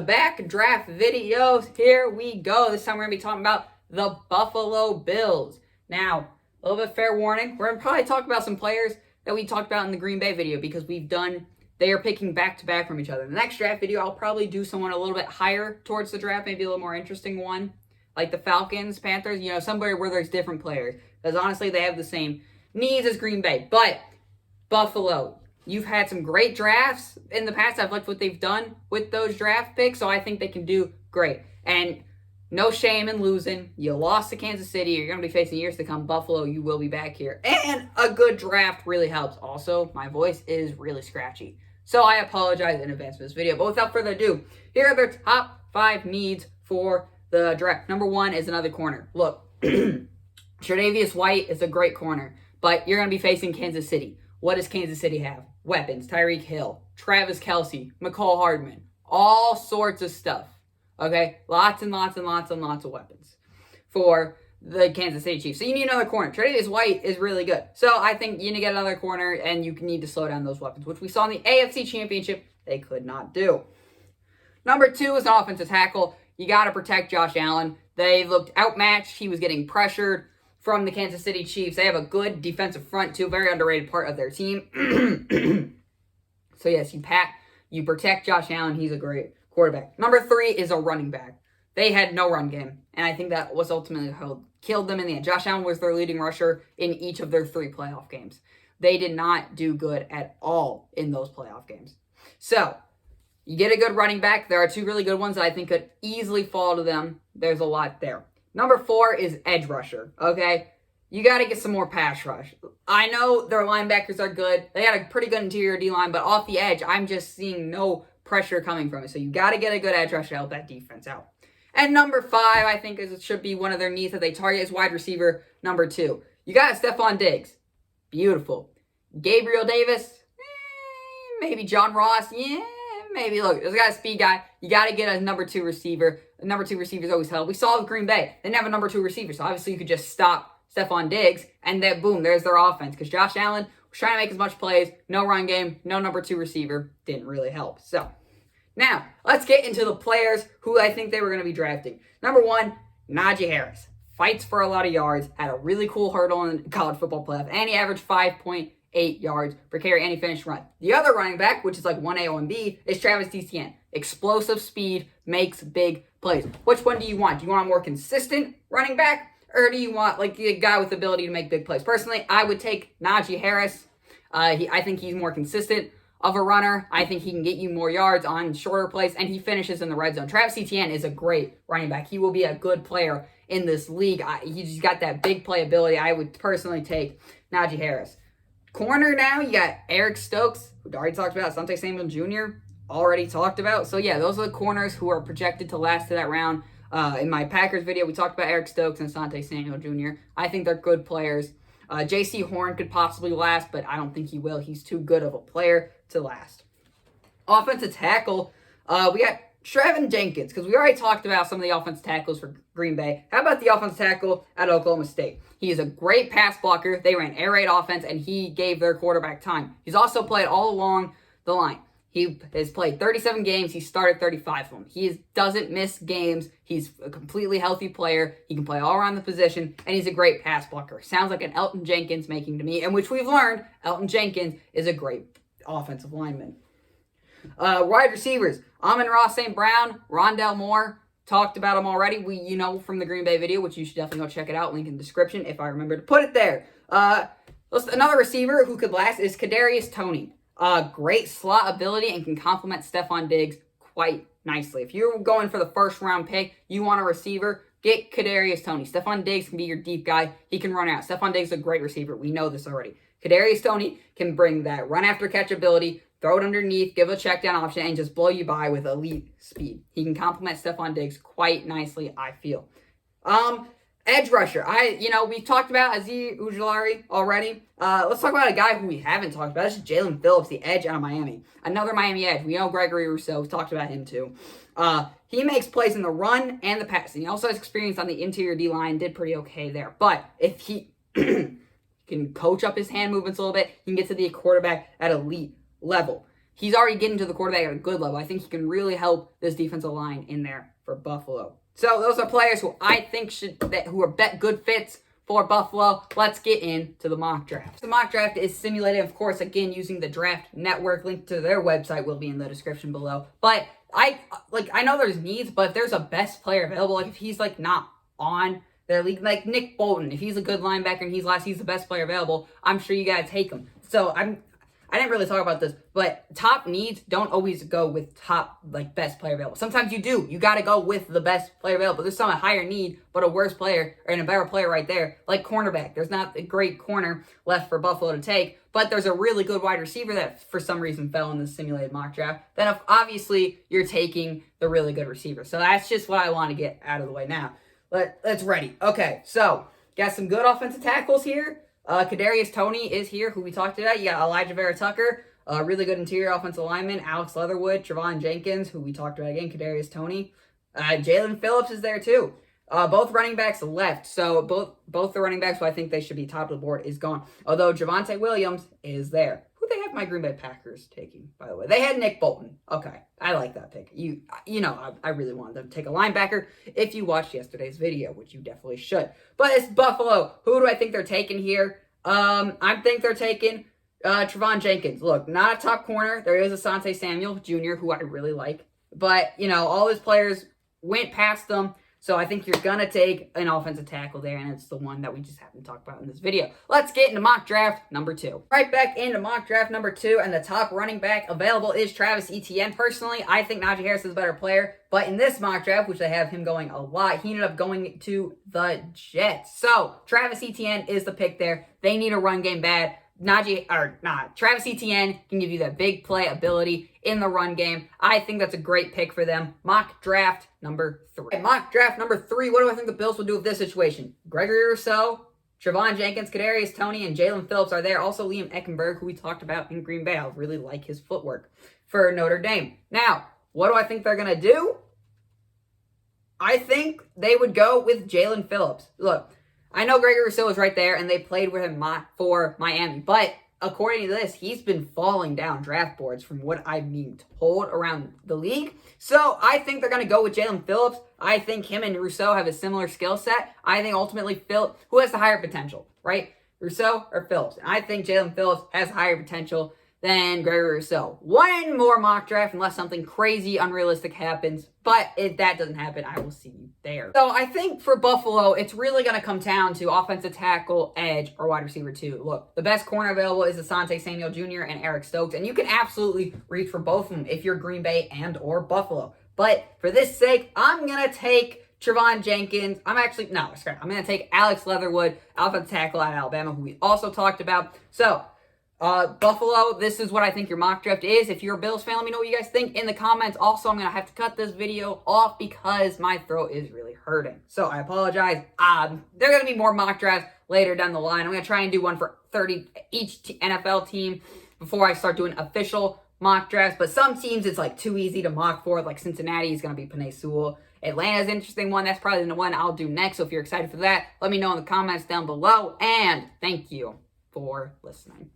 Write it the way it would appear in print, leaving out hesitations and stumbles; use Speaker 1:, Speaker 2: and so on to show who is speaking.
Speaker 1: back-to-back draft videos. Here we go. This time we're going to be talking about the Buffalo Bills. Now, a little bit fair warning. We're going to probably talk about some players that we talked about in the Green Bay video because they are picking back-to-back from each other. The next draft video, I'll probably do someone a little bit higher towards the draft, maybe a little more interesting one, like the Falcons, Panthers, somewhere where there's different players. Because honestly, they have the same needs as Green Bay. But Buffalo, you've had some great drafts in the past. I've liked what they've done with those draft picks, so I think they can do great. And no shame in losing. You lost to Kansas City. You're going to be facing years to come. Buffalo, you will be back here. And a good draft really helps. Also, my voice is really scratchy, so I apologize in advance for this video. But without further ado, here are their top 5 needs for the draft. Number 1 is another corner. Look, Tre'Davious White is a great corner, but you're going to be facing Kansas City. What does Kansas City have? Weapons. Tyreek Hill, Travis Kelce, McCall Hardman, all sorts of stuff. Okay? Lots and lots and lots and lots of weapons for the Kansas City Chiefs. So you need another corner. Tre'Davious White is really good. So I think you need to get another corner, and you need to slow down those weapons, which we saw in the AFC Championship they could not do. Number 2 is an offensive tackle. You got to protect Josh Allen. They looked outmatched. He was getting pressured from the Kansas City Chiefs. They have a good defensive front, too. Very underrated part of their team. So, yes, you protect Josh Allen. He's a great quarterback. Number 3 is a running back. They had no run game, and I think that was ultimately what killed them in the end. Josh Allen was their leading rusher in each of their 3 playoff games. They did not do good at all in those playoff games. So, you get a good running back. There are 2 really good ones that I think could easily fall to them. There's a lot there. Number 4 is edge rusher, okay? You got to get some more pass rush. I know their linebackers are good. They got a pretty good interior D-line, but off the edge, I'm just seeing no pressure coming from it. So you got to get a good edge rusher to help that defense out. And number 5, I think it should be one of their needs that they target is wide receiver number 2. You got Stephon Diggs. Beautiful. Gabriel Davis. Maybe John Ross. Maybe. Look, this guy's a speed guy. You got to get a number 2 receiver. The number 2 receivers always help. We saw with Green Bay. They didn't have a number 2 receiver, so obviously you could just stop Stephon Diggs, and then boom, there's their offense. Because Josh Allen was trying to make as much plays. No run game. No number 2 receiver. Didn't really help. So, now, let's get into the players who I think they were going to be drafting. Number 1, Najee Harris. Fights for a lot of yards. Had a really cool hurdle in college football playoff. And he averaged 5.8 yards per carry, and he finished run. The other running back, which is like 1A, 1B, is Travis Etienne. Explosive speed, makes big plays. Which one do you want? Do you want a more consistent running back, or do you want like a guy with the ability to make big plays? Personally, I would take Najee Harris. I think he's more consistent of a runner. I think he can get you more yards on shorter plays, and he finishes in the red zone. Travis Etienne is a great running back. He will be a good player in this league. He's got that big playability. I would personally take Najee Harris. Corner now, you got Eric Stokes, who already talked about, Asante Samuel Jr., already talked about. So yeah, those are the corners who are projected to last to that round. In my Packers video, we talked about Eric Stokes and Asante Samuel Jr. I think they're good players. J.C. Horn could possibly last, but I don't think he will. He's too good of a player to last. Offensive tackle, we got Trevin Jenkins, because we already talked about some of the offensive tackles for Green Bay. How about the offensive tackle at Oklahoma State? He is a great pass blocker. They ran air raid offense, and he gave their quarterback time. He's also played all along the line. He has played 37 games. He started 35 of them. He doesn't miss games. He's a completely healthy player. He can play all around the position, and he's a great pass blocker. Sounds like an Elton Jenkins making to me, and which we've learned, Elton Jenkins is a great offensive lineman. Wide receivers, Amon-Ra St. Brown, Rondale Moore, talked about him already. From the Green Bay video, which you should definitely go check it out. Link in the description if I remember to put it there. Another receiver who could last is Kadarius Toney. Great slot ability and can complement Stephon Diggs quite nicely. If you're going for the first round pick, you want a receiver, get Kadarius Toney. Stephon Diggs can be your deep guy. He can run out. Stephon Diggs is a great receiver. We know this already. Kadarius Toney can bring that run after catch ability, throw it underneath, give a check down option, and just blow you by with elite speed. He can complement Stephon Diggs quite nicely, I feel. Edge rusher. We talked about Azeez Ojulari already. Let's talk about a guy who we haven't talked about. This is Jaelan Phillips, the edge out of Miami. Another Miami edge. We know Gregory Rousseau. We've talked about him too. He makes plays in the run and the pass. And he also has experience on the interior D-line. Did pretty okay there. But if he can coach up his hand movements a little bit, he can get to the quarterback at elite level. he's already getting to the quarterback at a good level. I think he can really help this defensive line in there for Buffalo. So those are players who I think who are good fits for Buffalo. Let's get into the mock draft. The mock draft is simulated, of course, again, using the Draft Network. Link to their website will be in the description below. But I know there's needs, but if there's a best player available, like if he's like not on their league, like Nick Bolton, if he's a good linebacker and he's the best player available, I'm sure you gotta take him. So I didn't really talk about this, but top needs don't always go with top, like, best player available. Sometimes you do. You got to go with the best player available. There's some a higher need, but a worse player and a better player right there, like cornerback. There's not a great corner left for Buffalo to take, but there's a really good wide receiver that for some reason fell in the simulated mock draft. Then obviously you're taking the really good receiver. So that's just what I want to get out of the way now. Let's ready. Okay, so got some good offensive tackles here. Kadarius Toney is here, who we talked about. You got Elijah Vera Tucker, really good interior offensive lineman. Alex Leatherwood, Trevon Jenkins, who we talked about again. Kadarius Toney. Jalen Phillips is there too. Both running backs left, so both the running backs who I think they should be top of the board is gone. Although Javonte Williams is there. Who they have my Green Bay Packers taking, by the way? They had Nick Bolton. Okay, I like that pick. You know, I really wanted them to take a linebacker. If you watched yesterday's video, which you definitely should. But it's Buffalo. Who do I think they're taking here? I think they're taking Trevon Jenkins. Look, not a top corner. There is Asante Samuel Jr., who I really like. But, you know, all his players went past them. So I think you're going to take an offensive tackle there, and it's the one that we just haven't talked about in this video. Let's get into mock draft number 2. Right back into mock draft number 2, and the top running back available is Travis Etienne. Personally, I think Najee Harris is a better player, but in this mock draft, which I have him going a lot, he ended up going to the Jets. So Travis Etienne is the pick there. They need a run game bad. Travis Etienne can give you that big play ability in the run game. I think that's a great pick for them. Mock draft number 3. Mock draft number 3. What do I think the Bills will do with this situation? Gregory Rousseau, Trevon Jenkins, Kadarius Toney, and Jalen Phillips are there. Also Liam Eckenberg, who we talked about in Green Bay. I really like his footwork for Notre Dame. Now, what do I think they're going to do? I think they would go with Jalen Phillips. Look, I know Gregory Rousseau is right there, and they played with him for Miami. But according to this, he's been falling down draft boards from what I've been told around the league. So I think they're going to go with Jalen Phillips. I think him and Rousseau have a similar skill set. I think ultimately who has the higher potential, right? Rousseau or Phillips? And I think Jalen Phillips has higher potential than Gregory Rousseau. One more mock draft unless something crazy, unrealistic happens. But if that doesn't happen, I will see you there. So I think for Buffalo, it's really going to come down to offensive tackle, edge, or wide receiver 2. Look, the best corner available is Asante Samuel Jr. and Eric Stokes. And you can absolutely reach for both of them if you're Green Bay and or Buffalo. But for this sake, I'm going to take Trevon Jenkins. I'm going to take Alex Leatherwood, offensive tackle out of Alabama, who we also talked about. So Buffalo, this is what I think your mock draft is. If you're a Bills fan, let me know what you guys think in the comments. Also, I'm going to have to cut this video off because my throat is really hurting. So I apologize. There are going to be more mock drafts later down the line. I'm going to try and do one for each NFL team before I start doing official mock drafts. But some teams, it's like too easy to mock for. Like Cincinnati is going to be Penei Sewell. Atlanta's an interesting one. That's probably the one I'll do next. So if you're excited for that, let me know in the comments down below. And thank you for listening.